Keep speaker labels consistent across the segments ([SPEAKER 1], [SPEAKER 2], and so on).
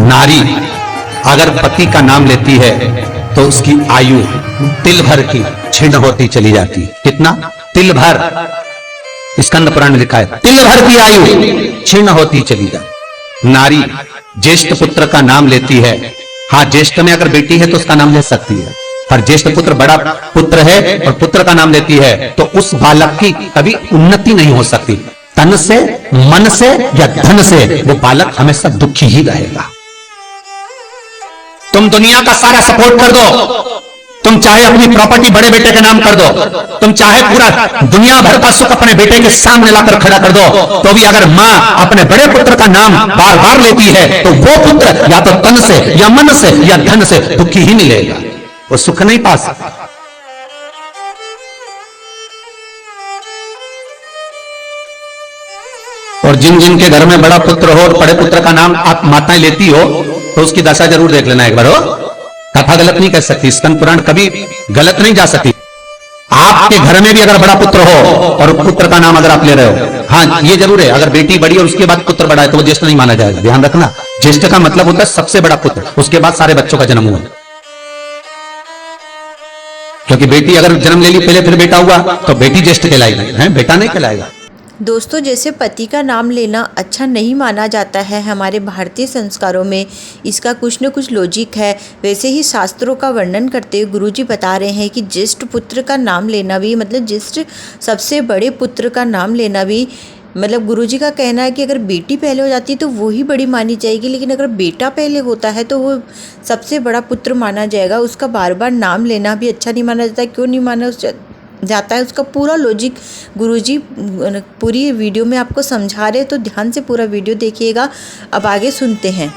[SPEAKER 1] नारी अगर पति का नाम लेती है तो उसकी आयु तिल भर की क्षीण होती चली जाती है। कितना? तिल भर। स्कंद पुराण में लिखा है तिल भर की आयु क्षीण होती चली जाती। नारी ज्येष्ठ पुत्र का नाम लेती है, हाँ ज्येष्ठ में अगर बेटी है तो उसका नाम ले सकती है, पर ज्येष्ठ पुत्र बड़ा पुत्र है और पुत्र का नाम लेती है तो उस बालक की कभी उन्नति नहीं हो सकती। तन से, मन से या धन से वो बालक हमेशा दुखी ही रहेगा। तुम दुनिया का सारा सपोर्ट कर दो, तुम चाहे अपनी प्रॉपर्टी बड़े बेटे के नाम कर दो, तुम चाहे पूरा दुनिया भर का सुख अपने बेटे के सामने लाकर खड़ा कर दो, तो भी अगर मां अपने बड़े पुत्र का नाम बार बार लेती है तो वो पुत्र या तो तन से या मन से या धन से दुखी ही मिलेगा, वो सुख नहीं पा सकता। और जिन जिन के घर में बड़ा पुत्र हो और बड़े पुत्र का नाम आप माताएं लेती हो तो उसकी दशा जरूर देख लेना एक बार। हो कथा गलत नहीं कर सकती, स्कंद पुराण कभी गलत नहीं जा सकती। आपके घर में भी अगर बड़ा पुत्र हो और पुत्र का नाम अगर आप ले रहे हो, हाँ ये जरूर है, अगर बेटी बड़ी और उसके बाद पुत्र बड़ा है तो वो ज्येष्ठ नहीं माना जाएगा। ध्यान रखना, ज्येष्ठ का मतलब होता है सबसे बड़ा पुत्र, उसके बाद सारे बच्चों का जन्म हुआ। क्योंकि बेटी अगर जन्म ले ली पहले फिर बेटा हुआ तो बेटी ज्येष्ठ कहलाएगी, है बेटा नहीं कहलाएगा।
[SPEAKER 2] दोस्तों, जैसे पति का नाम लेना अच्छा नहीं माना जाता है हमारे भारतीय संस्कारों में, इसका कुछ न कुछ लॉजिक है, वैसे ही शास्त्रों का वर्णन करते हुए गुरुजी बता रहे हैं कि ज्येष्ठ पुत्र का नाम लेना भी, मतलब ज्येष्ठ सबसे बड़े पुत्र का नाम लेना भी, मतलब गुरुजी का कहना है कि अगर बेटी पहले हो जाती है तो वो ही बड़ी मानी जाएगी, लेकिन अगर बेटा पहले होता है तो वो सबसे बड़ा पुत्र माना जाएगा। उसका बार बार नाम लेना भी अच्छा नहीं माना जाता। क्यों नहीं माना जाता है उसका पूरा लॉजिक गुरुजी पूरी वीडियो में आपको समझा रहे, तो ध्यान से पूरा वीडियो देखिएगा। अब आगे सुनते हैं।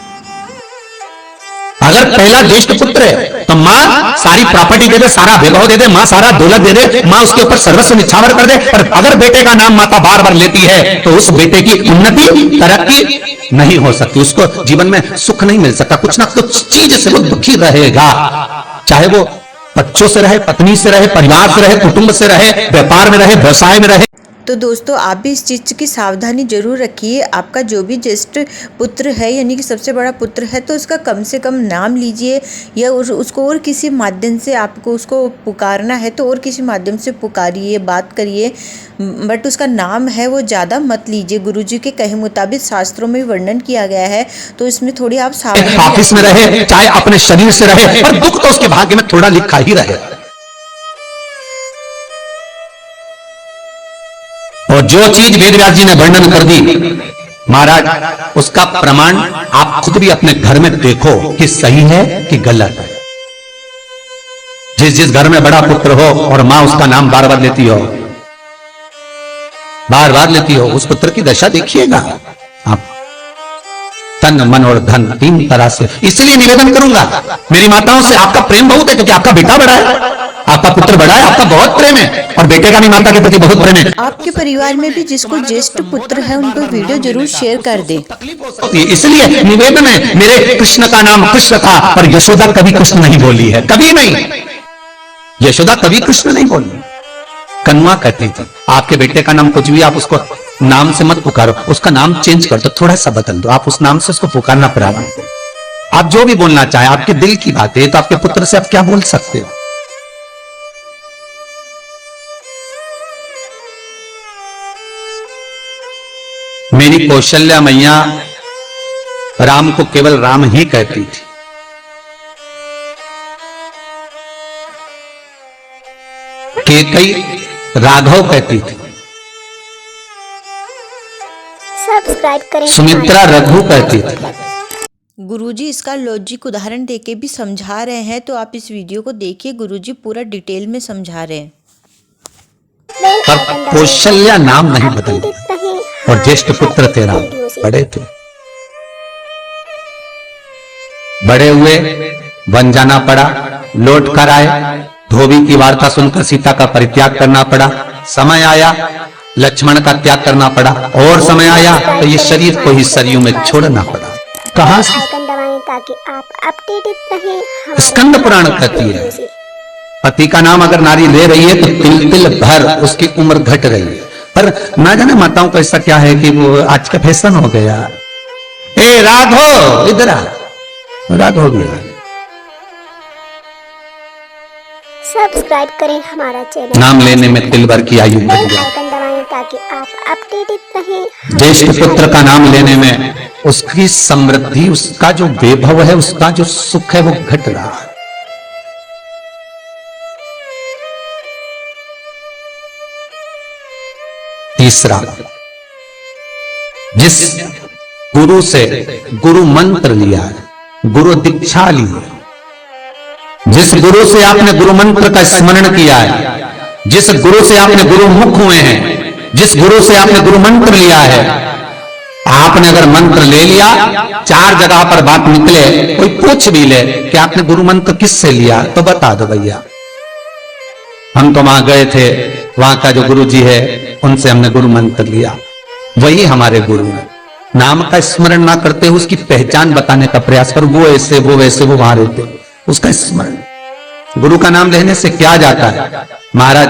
[SPEAKER 1] अगर पहला ज्येष्ठ पुत्र है तो माँ सारी प्रॉपर्टी दे दे, सारा वैभव दे दे, माँ सारा दौलत दे दे, माँ उसके ऊपर सर्वस्व निछावर कर दे। पर अगर बेटे का नाम माता बार बार लेती है तो उस बेटे की उन्नति तरक्की नहीं हो सकती, उसको जीवन में सुख नहीं मिल सकता, कुछ ना कुछ चीज से वो दुखी रहेगा। चाहे वो बच्चों से रहे, पत्नी से रहे, परिवार से रहे, कुटुंब से रहे, व्यापार में रहे, व्यवसाय में रहे।
[SPEAKER 2] तो दोस्तों, आप भी इस चीज़ की सावधानी जरूर रखिए। आपका जो भी ज्येष्ठ पुत्र है यानी कि सबसे बड़ा पुत्र है तो उसका कम से कम नाम लीजिए, या उसको और किसी माध्यम से आपको उसको पुकारना है तो और किसी माध्यम से पुकारिए, बात करिए, बट उसका नाम है वो ज़्यादा मत लीजिए। गुरुजी के कहे मुताबिक शास्त्रों में वर्णन किया गया है, तो इसमें थोड़ी आप सावधानी।
[SPEAKER 1] ऑफिस में रहे, चाहे अपने शरीर से रहे, पर दुख तो उसके भाग्य में थोड़ा लिखा ही रहे। और जो चीज वेदव्यास जी ने वर्णन कर दी महाराज, उसका प्रमाण आप खुद भी अपने घर में देखो कि सही है कि गलत है। जिस जिस घर में बड़ा पुत्र हो और मां उसका नाम बार बार लेती हो, बार बार लेती हो, उस पुत्र की दशा देखिएगा आप, तन मन और धन तीन तरह से। इसलिए निवेदन करूंगा मेरी माताओं से, आपका प्रेम बहुत है क्योंकि आपका बेटा बड़ा है, आपका पुत्र बड़ा है, आपका बहुत प्रेम है, और बेटे का भी माता के प्रति बहुत प्रेम है।
[SPEAKER 2] आपके परिवार में भी जिसको ज्येष्ठ पुत्र है उनको वीडियो जरूर शेयर कर दे।
[SPEAKER 1] इसलिए निवेदन है, मेरे कृष्ण का नाम कृष्ण था पर यशोदा कभी कृष्ण नहीं बोली है, कभी नहीं, यशोदा कभी कृष्ण नहीं बोली, कन्वा कहती थी। आपके बेटे का नाम कुछ भी, आप उसको नाम से मत पुकारो, उसका नाम चेंज कर दो, थोड़ा सा बदल दो, आप उस नाम से उसको पुकारना प्रारंभ। आप जो भी बोलना चाहे, आपके दिल की बात है, तो आपके पुत्र से आप क्या बोल सकते हो। मेरी कौशल्या मैया राम को केवल राम ही कहती थी। केकई राघव कहती थी,
[SPEAKER 3] सब्सक्राइब करें।
[SPEAKER 1] सुमित्रा रघु कहती थी।
[SPEAKER 2] गुरुजी इसका लॉजिक उदाहरण देके भी समझा रहे हैं, तो आप इस वीडियो को देखिए, गुरुजी पूरा डिटेल में समझा रहे हैं।
[SPEAKER 1] पर कौशल्या नाम नहीं बदल, और ज्येष्ठ पुत्र तेरा बड़े थे, बड़े हुए, वन जाना पड़ा, लौट कर आए, धोबी की वार्ता सुनकर सीता का परित्याग करना पड़ा, समय आया लक्ष्मण का त्याग करना पड़ा, और समय आया तो ये शरीर को ही सरयू में छोड़ना पड़ा। कहां से?
[SPEAKER 3] ताकि आप अपडेटेड रहें।
[SPEAKER 1] स्कंद पुराण कहती है, पति का नाम अगर नारी ले रही है तो तिल तिल भर उसकी उम्र घट रही है। पर ना जाने माताओं का ऐसा क्या है कि वो आज का फैशन हो गया, ए राघव इधर आ, मजाक हो गया।
[SPEAKER 3] सब्सक्राइब करें हमारा चैनल।
[SPEAKER 1] नाम लेने में तिल भर की आयु बढ़
[SPEAKER 3] बेल
[SPEAKER 1] जाए।
[SPEAKER 3] आइकन दबाएं ताकि आप अपडेटेड रहें।
[SPEAKER 1] ज्येष्ठ पुत्र का नाम लेने में उसकी समृद्धि, उसका जो वैभव है, उसका जो सुख है वो घट रहा है। तीसरा, जिस गुरु से गुरु मंत्र लिया है, गुरु दीक्षा ली है, जिस गुरु से आपने गुरु मंत्र का स्मरण किया है, जिस गुरु से आपने गुरु मुख हुए हैं, जिस गुरु से आपने गुरु मंत्र लिया है, आपने अगर मंत्र ले लिया, 4 जगह पर बात निकले, कोई पूछ भी ले कि आपने गुरु मंत्र किससे लिया, तो बता दो भैया हम तो वहां गए थे, वहां का जो गुरु जी है उनसे हमने गुरु मंत्र लिया, वही हमारे गुरु है। नाम का स्मरण ना करते हुए उसकी पहचान बताने का प्रयास करो, वो ऐसे वो वैसे वो वहां रहते, उसका स्मरण। गुरु का नाम लेने से क्या जाता है महाराज?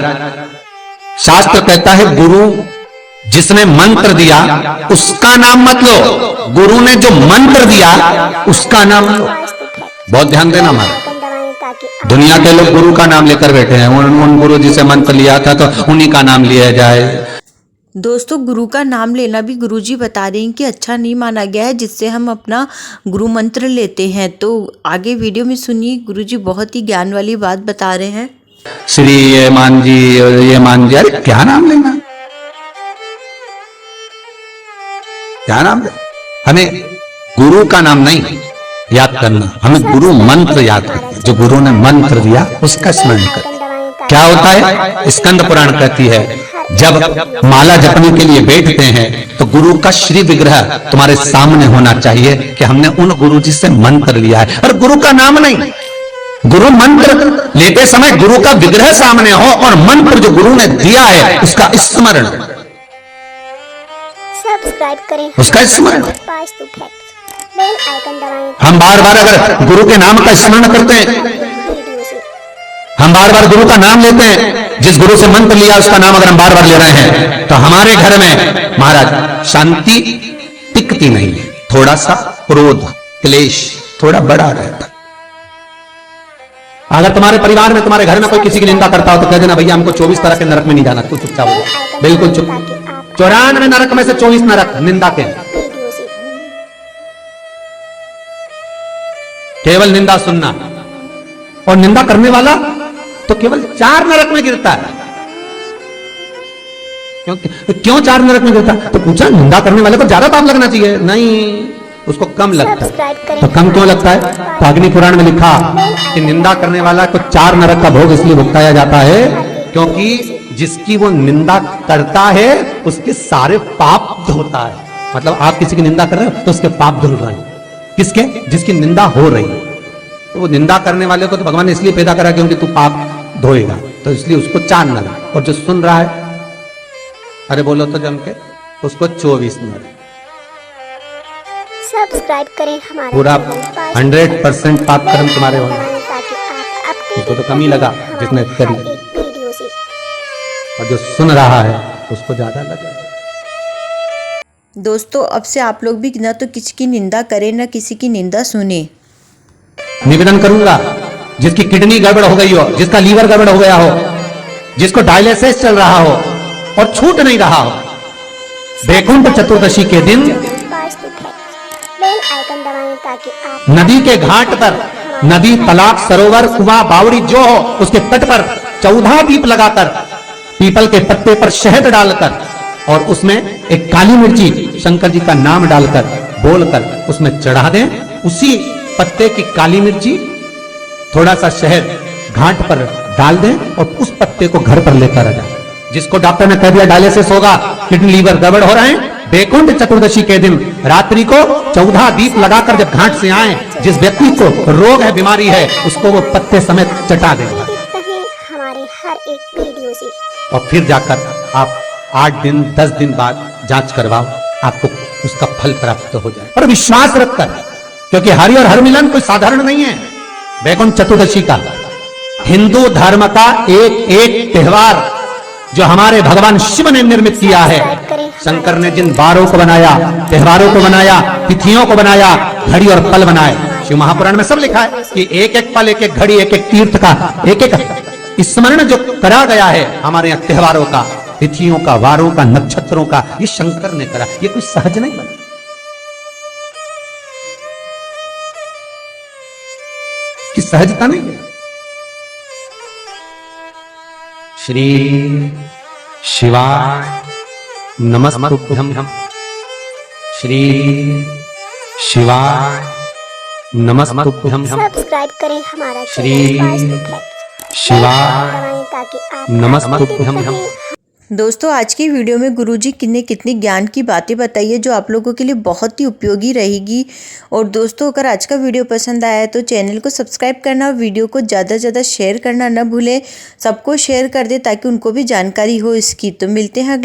[SPEAKER 1] शास्त्र कहता है गुरु जिसने मंत्र दिया उसका नाम मत लो, गुरु ने जो मंत्र दिया उसका नाम लो। बहुत ध्यान देना महाराज,
[SPEAKER 3] आइकन दबाएं ताकि आप
[SPEAKER 1] दुनिया के लोग गुरु का नाम लेकर बैठे हैं, उन गुरु जी से मंत्र लिया था तो उन्हीं का नाम लिया जाए।
[SPEAKER 2] दोस्तों, गुरु का नाम लेना भी गुरुजी बता रहे हैं कि अच्छा नहीं माना गया है, जिससे हम अपना गुरु मंत्र लेते हैं। तो आगे वीडियो में सुनिए, गुरुजी बहुत ही ज्ञान वाली बात बता रहे हैं।
[SPEAKER 1] श्री ये मान जी, ये मान जी, अरे क्या नाम लेना, क्या नाम ले? हमें गुरु का नाम नहीं याद करना, हमें गुरु मंत्र याद करना, जो गुरु ने मंत्र दिया उसका स्मरण कर।
[SPEAKER 3] आइकन दबाएं ताकि
[SPEAKER 1] क्या होता है? स्कंद पुराण कहती है जब माला जपने के लिए बैठते हैं तो गुरु का श्री विग्रह तुम्हारे सामने होना चाहिए कि हमने उन गुरु जी से मंत्र लिया है, और गुरु का नाम नहीं। गुरु मंत्र लेते समय गुरु का विग्रह सामने हो और मंत्र जो गुरु ने दिया है उसका स्मरण,
[SPEAKER 3] सब्सक्राइब करें
[SPEAKER 1] उसका स्मरण।
[SPEAKER 3] पास टू फैक्ट। बेल आइकन दबाएं
[SPEAKER 1] हम बार बार अगर गुरु के नाम का स्मरण करते हैं,
[SPEAKER 3] वीडियो से
[SPEAKER 1] हम बार बार गुरु का नाम लेते हैं, जिस गुरु से मंत्र लिया उसका नाम अगर हम बार बार ले रहे हैं तो हमारे घर में महाराज शांति टिकती नहीं है, थोड़ा सा क्रोध क्लेश थोड़ा बड़ा रहता है। अगर तुम्हारे परिवार में, तुम्हारे घर में कोई किसी की निंदा करता हो तो कह देना भैया हमको 24 तरह के नरक में नहीं जाना, तू चुपचाप हो जा, बिल्कुल चुप। 94 नरक में से 24 नरक निंदा के,
[SPEAKER 3] वीडियो से
[SPEAKER 1] केवल निंदा सुनना, और निंदा करने वाला तो केवल 4 नरक में गिरता है। क्यों 4 नरक में गिरता है? तो पूछा, निंदा करने वाले को ज्यादा पाप लगना चाहिए, नहीं उसको कम लगता है।
[SPEAKER 3] सब्सक्राइब करें
[SPEAKER 1] तो कम क्यों लगता है? तो अग्नि पुराण में लिखा कि निंदा करने वाला को 4 नरक का भोग इसलिए भुगताया जाता है क्योंकि जिसकी वो निंदा करता है उसके सारे पाप धोता है। मतलब आप किसी की निंदा कर रहे हो तो उसके पाप धुल रहे हैं। किसके? जिसकी निंदा हो रही है। तो वो निंदा करने वाले को तो भगवान ने इसलिए पैदा करा क्योंकि तू पाप धोएगा, तो इसलिए उसको 4 नरक, और जो सुन रहा है, अरे बोलो तो जम के, उसको 24 नरक।
[SPEAKER 3] सब्सक्राइब करें हमारे
[SPEAKER 1] पूरा
[SPEAKER 3] चैनल पास
[SPEAKER 1] 100% पाप कर्म तुम्हारे होंगे।
[SPEAKER 3] दबाएं ताकि आप अपडेटेड
[SPEAKER 1] उसको तो कम ही लगा
[SPEAKER 3] रहें
[SPEAKER 1] जिसने
[SPEAKER 3] हमारी
[SPEAKER 1] करी,
[SPEAKER 3] हर एक वीडियो से।
[SPEAKER 1] और जो सुन रहा है उसको ज्यादा लगा।
[SPEAKER 2] दोस्तों, अब से आप लोग भी न तो किसी की निंदा करें न किसी की निंदा सुने।
[SPEAKER 1] निवेदन करूंगा, जिसकी किडनी गड़बड़ हो गई हो, जिसका लीवर गड़बड़ हो गया हो, जिसको डायलिसिस चल रहा हो और छूट नहीं रहा हो, वैकुंठ चतुर्दशी के दिन
[SPEAKER 3] पास टू फैक्ट। बेल आइकन दबाएं ताकि आप
[SPEAKER 1] नदी के घाट पर, नदी तालाब सरोवर कुआं बावड़ी जो हो उसके तट पर 14 दीप लगाकर, पीपल के पत्ते पर शहद डालकर और उसमें एक काली मिर्ची शंकर जी का नाम डालकर बोलकर उसमें चढ़ा दें। उसी पत्ते की काली मिर्ची थोड़ा सा शहद घाट पर डाल दें और उस पत्ते को घर पर लेकर आ जाए। जिसको डॉक्टर ने कह दिया डायलिसिस होगा, किडनी लीवर गड़बड़ हो रहे हैं, वैकुंठ चतुर्दशी के दिन रात्रि को 14 दीप लगाकर जब घाट से आए, जिस व्यक्ति को रोग है, बीमारी है, उसको वो पत्ते समेत चटा देगा।
[SPEAKER 3] रहे हमारे हर एक वीडियो से।
[SPEAKER 1] और फिर जाकर आप 8 दिन 10 दिन बाद जांच करवाओ, आपको उसका फल प्राप्त हो जाए। और विश्वास रखकर, क्योंकि हरि और हर मिलन कोई साधारण नहीं है। वैकुंठ चतुर्दशी का हिंदू धर्म का एक त्योहार जो हमारे भगवान शिव ने निर्मित किया है। शंकर ने जिन बारों को बनाया, त्योहारों को बनाया, तिथियों को बनाया, घड़ी और पल बनाए, शिव महापुराण में सब लिखा है कि एक एक पल, एक एक घड़ी, एक एक तीर्थ का एक एक स्मरण जो करा गया है हमारे यहाँ त्योहारों का, तिथियों का, वारों का, नक्षत्रों का, ये शंकर ने करा। ये कुछ सहज नहीं बना, कि सहजता नहीं है। श्री शिवाय नमस्तुभ्यं, श्री शिवाय नमस्तुभ्यं,
[SPEAKER 3] सब्सक्राइब करें हमारा
[SPEAKER 1] श्री
[SPEAKER 3] चैनल वास्तु फैक्ट्स।
[SPEAKER 1] शिवाय
[SPEAKER 3] दबाएं ताकि आप
[SPEAKER 1] नमस्तुभ्यं।
[SPEAKER 2] दोस्तों आज की वीडियो में गुरुजी ने कितनी ज्ञान की बातें बताई है जो आप लोगों के लिए बहुत ही उपयोगी रहेगी। और दोस्तों अगर आज का वीडियो पसंद आया है तो चैनल को सब्सक्राइब करना, वीडियो को ज़्यादा से ज़्यादा शेयर करना न भूलें। सबको शेयर कर दें ताकि उनको भी जानकारी हो इसकी। तो मिलते हैं अगले